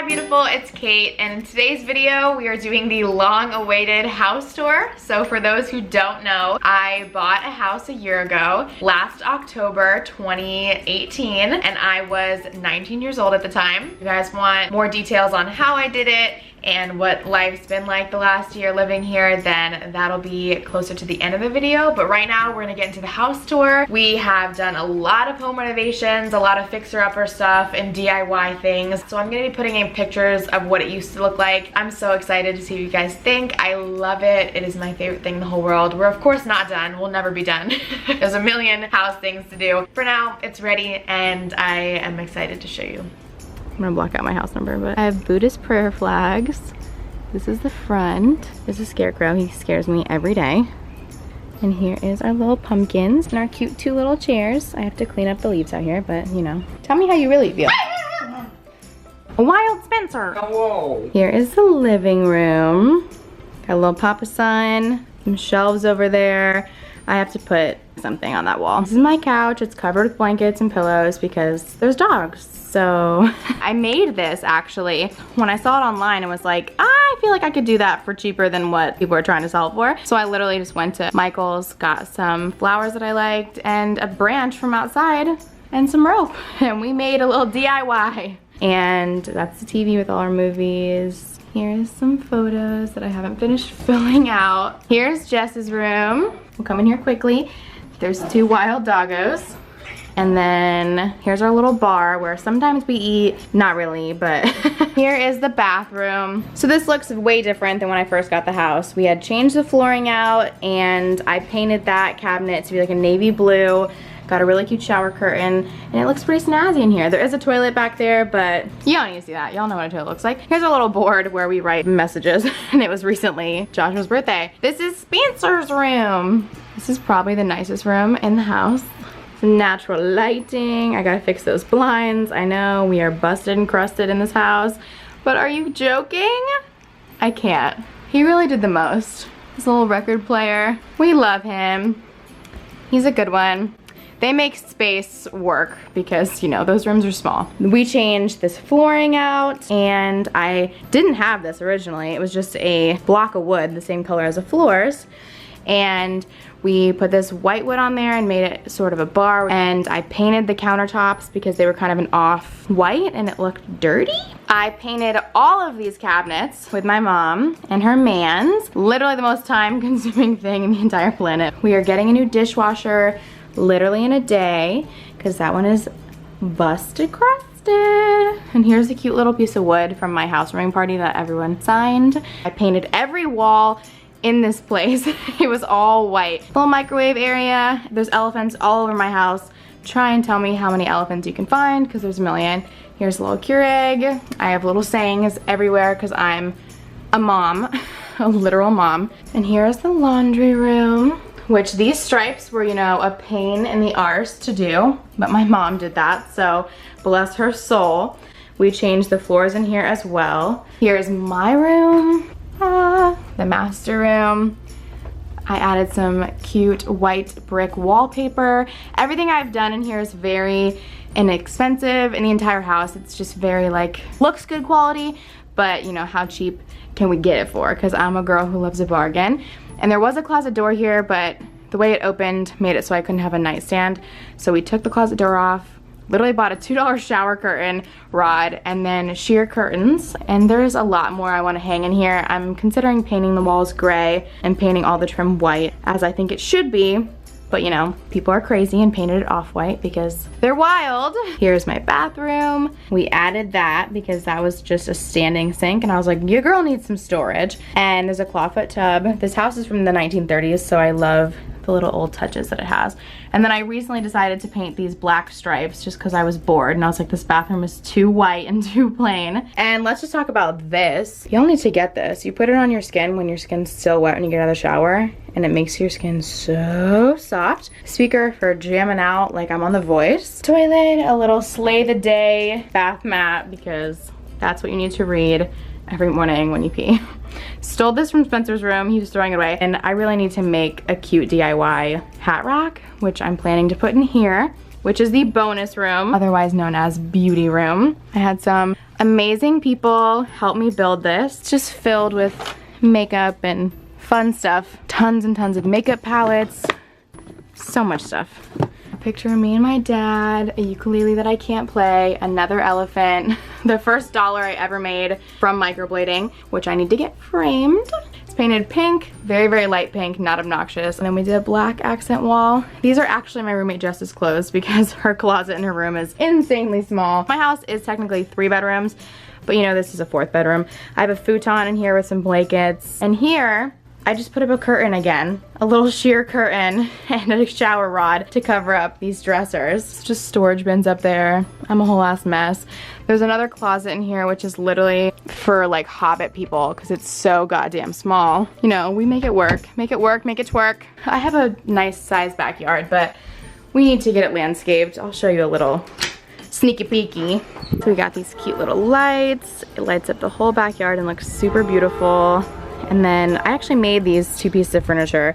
beautiful, it's Kate, and in today's video we are doing the long-awaited house tour. So for those who don't know, I bought a house a year ago, last October 2018, and I was 19 years old at the time. If you guys want more details on how I did it and what life's been like the last year living here, then that'll be closer to the end of the video. But right now we're gonna get into the house tour. We have done a lot of home renovations, a lot of fixer-upper stuff and DIY things. So I'm gonna be putting in pictures of what it used to look like. I'm so excited to see what you guys think. I love it. It is my favorite thing in the whole world. We're of course not done. We'll never be done. There's a million house things to do. For now, it's ready and I am excited to show you. I'm gonna block out my house number, but I have Buddhist prayer flags. This is the front. There's a scarecrow. He scares me every day. And here is our little pumpkins and our cute 2 little chairs. I have to clean up the leaves out here, but you know. Tell me how you really feel. Wild Spencer. Hello. Here is the living room. Got a little Papa Sun, some shelves over there. I have to put something on that wall. This is my couch. It's covered with blankets and pillows because there's dogs. So I made this actually. When I saw it online, it was like, I feel like I could do that for cheaper than what people are trying to sell it for. So I literally just went to Michael's, got some flowers that I liked and a branch from outside and some rope. And we made a little DIY. And that's the TV with all our movies. Here's some photos that I haven't finished filling out. Here's Jess's room. We'll come in here quickly. There's 2 wild doggos. And then here's our little bar where sometimes we eat, not really, but here is the bathroom. So this looks way different than when I first got the house. We had changed the flooring out and I painted that cabinet to be like a navy blue. Got a really cute shower curtain and it looks pretty snazzy in here. There is a toilet back there, but you don't need to see that. Y'all know what a toilet looks like. Here's a little board where we write messages and it was recently Joshua's birthday. This is Spencer's room. This is probably the nicest room in the house. Some natural lighting. I gotta fix those blinds. I know we are busted and crusted in this house, but are you joking? I can't. He really did the most. This little record player. We love him. He's a good one. They make space work because, you know, those rooms are small. We changed this flooring out and I didn't have this originally. It was just a block of wood, the same color as the floors. And we put this white wood on there and made it sort of a bar. And I painted the countertops because they were kind of an off-white and it looked dirty. I painted all of these cabinets with my mom and her mans. Literally the most time-consuming thing in the entire planet. We are getting a new dishwasher literally in a day because that one is busted crusted. And here's a cute little piece of wood from my housewarming party that everyone signed. I painted every wall in this place. It was all white. Little microwave area. There's elephants all over my house. Try and tell me how many elephants you can find because there's a million. Here's a little Keurig. I have little sayings everywhere because I'm a mom, a literal mom. And here's the laundry room, which these stripes were, you know, a pain in the arse to do, but my mom did that, so bless her soul. We changed the floors in here as well. Here's my room. The master room. I added some cute white brick wallpaper. Everything I've done in here is very inexpensive in the entire house. It's just very like, looks good quality, but you know, how cheap can we get it for? Because I'm a girl who loves a bargain. And there was a closet door here, but the way it opened made it so I couldn't have a nightstand. So we took the closet door off, literally bought a $2 shower curtain rod and then sheer curtains. And there's a lot more I want to hang in here. I'm considering painting the walls gray and painting all the trim white as I think it should be. But you know, people are crazy and painted it off-white because they're wild. Here's my bathroom. We added that because that was just a standing sink and I was like, your girl needs some storage. And there's a clawfoot tub. This house is from the 1930s, so I love the little old touches that it has. And then I recently decided to paint these black stripes just because I was bored and I was like, this bathroom is too white and too plain. And let's just talk about this. Y'all need to get this. You put it on your skin when your skin's still wet when you get out of the shower and it makes your skin so soft. Speaker for jamming out like I'm on The Voice. Toilet, a little slay the day bath mat because that's what you need to read every morning when you pee. Stole this from Spencer's room. He was throwing it away. And I really need to make a cute DIY hat rack, which I'm planning to put in here, which is the bonus room, otherwise known as beauty room. I had some amazing people helped me build this. It's just filled with makeup and fun stuff. Tons and tons of makeup palettes. So much stuff. Picture of me and my dad, a ukulele that I can't play, another elephant, the first dollar I ever made from microblading, which I need to get framed. It's painted pink, very, very light pink, not obnoxious. And then we did a black accent wall. These are actually my roommate Jess's clothes because her closet in her room is insanely small. My house is technically 3 bedrooms, but you know, this is a 4th bedroom. I have a futon in here with some blankets. And here, I just put up a curtain again, a little sheer curtain and a shower rod to cover up these dressers. It's just storage bins up there. I'm a whole ass mess. There's another closet in here which is literally for like hobbit people because it's so goddamn small. You know, we make it work, make it work, make it twerk. I have a nice sized backyard, but we need to get it landscaped. I'll show you a little sneaky peeky. So we got these cute little lights. It lights up the whole backyard and looks super beautiful. And then I actually made these 2 pieces of furniture,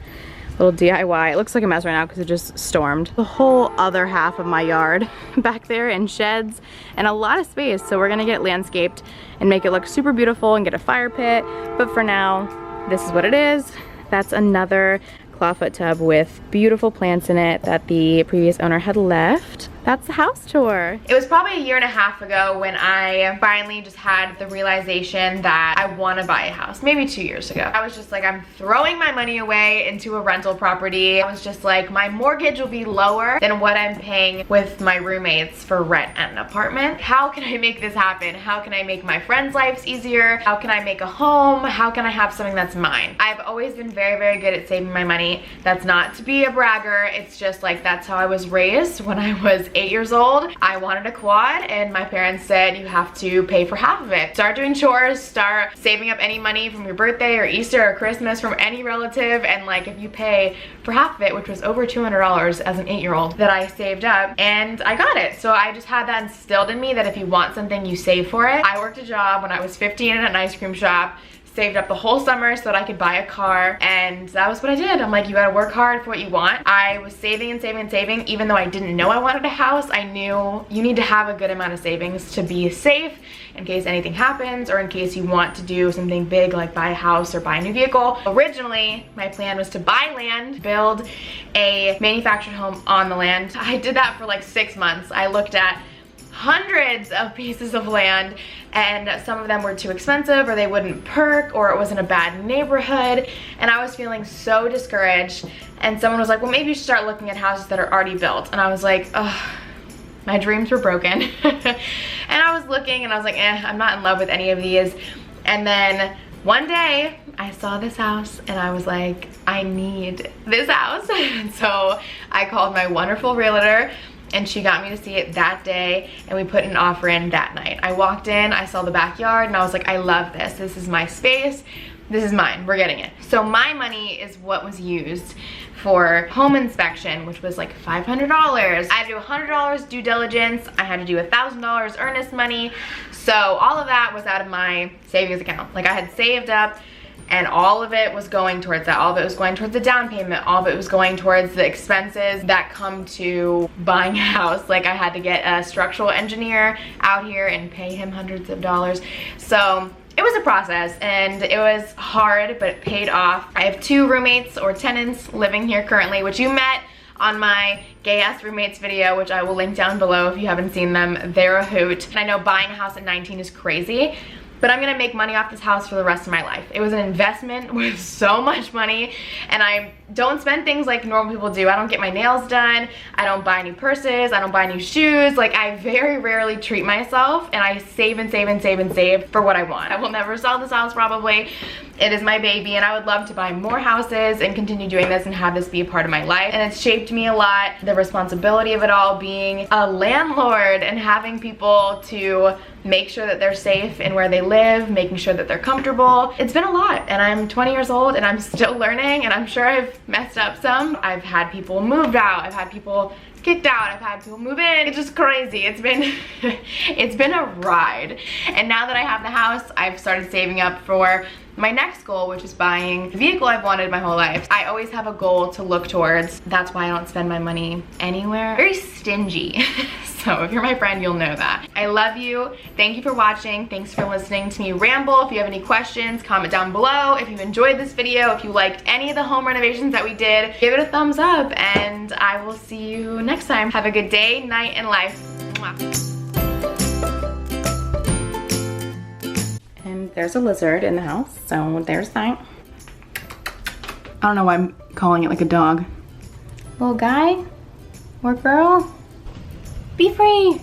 little DIY. It looks like a mess right now because it just stormed. The whole other half of my yard back there in sheds and a lot of space. So we're gonna get it landscaped and make it look super beautiful and get a fire pit. But for now, this is what it is. That's another clawfoot tub with beautiful plants in it that the previous owner had left. That's the house tour. It was probably 1.5 years ago when I finally just had the realization that I want to buy a house. Maybe 2 years ago. I was just like, I'm throwing my money away into a rental property. I was just like, my mortgage will be lower than what I'm paying with my roommates for rent at an apartment. How can I make this happen? How can I make my friends' lives easier? How can I make a home? How can I have something that's mine? I've always been very, very good at saving my money. That's not to be a bragger. It's just like, that's how I was raised. When I was 8 years old, I wanted a quad and my parents said you have to pay for half of it. Start doing chores, start saving up any money from your birthday or Easter or Christmas from any relative, and like if you pay for half of it, which was over $200 as an 8-year-old that I saved up, and I got it. So I just had that instilled in me that if you want something, you save for it. I worked a job when I was 15 at an ice cream shop, saved up the whole summer so that I could buy a car, and that was what I did. I'm like, you gotta work hard for what you want. I was saving and saving and saving. Even though I didn't know I wanted a house, I knew you need to have a good amount of savings to be safe in case anything happens or in case you want to do something big like buy a house or buy a new vehicle. Originally, my plan was to buy land, build a manufactured home on the land. I did that for like 6 months. I looked at hundreds of pieces of land, and some of them were too expensive or they wouldn't perk or it was in a bad neighborhood, and I was feeling so discouraged. And someone was like, well, maybe you should start looking at houses that are already built. And I was like, ugh, my dreams were broken. And I was looking and I was like, I'm not in love with any of these. And then one day I saw this house and I was like, I need this house. And so I called my wonderful realtor and she got me to see it that day, and we put an offer in that night. I walked in, I saw the backyard, and I was like, I love this. This is my space. This is mine. We're getting it. So my money is what was used for home inspection, which was like $500. I had to do $100 due diligence. I had to do $1,000 earnest money. So all of that was out of my savings account. Like I had saved up, and all of it was going towards that. All of it was going towards the down payment. All of it was going towards the expenses that come to buying a house. Like I had to get a structural engineer out here and pay him hundreds of dollars. So it was a process and it was hard, but it paid off. I have 2 roommates or tenants living here currently, which you met on my gay ass roommates video, which I will link down below if you haven't seen them. They're a hoot. And I know buying a house at 19 is crazy, but I'm gonna make money off this house for the rest of my life. It was an investment with so much money, and I don't spend things like normal people do. I don't get my nails done, I don't buy new purses, I don't buy new shoes. Like I very rarely treat myself, and I save and save and save and save for what I want. I will never sell this house probably. It is my baby, and I would love to buy more houses and continue doing this and have this be a part of my life. And it's shaped me a lot. The responsibility of it all, being a landlord and having people to make sure that they're safe in where they live, making sure that they're comfortable. It's been a lot, and I'm 20 years old and I'm still learning, and I'm sure I've messed up some. I've had people moved out, I've had people kicked out, I've had people move in. It's just crazy. It's been it's been a ride. And now that I have the house, I've started saving up for my next goal, which is buying the vehicle I've wanted my whole life. I always have a goal to look towards. That's why I don't spend my money anywhere. Very stingy. So if you're my friend, you'll know that. I love you. Thank you for watching. Thanks for listening to me ramble. If you have any questions, comment down below. If you enjoyed this video, if you liked any of the home renovations that we did, give it a thumbs up, and I will see you next time. Have a good day, night, and life. Mwah. And there's a lizard in the house, so there's that. I don't know why I'm calling it like a dog. Little guy or girl, be free.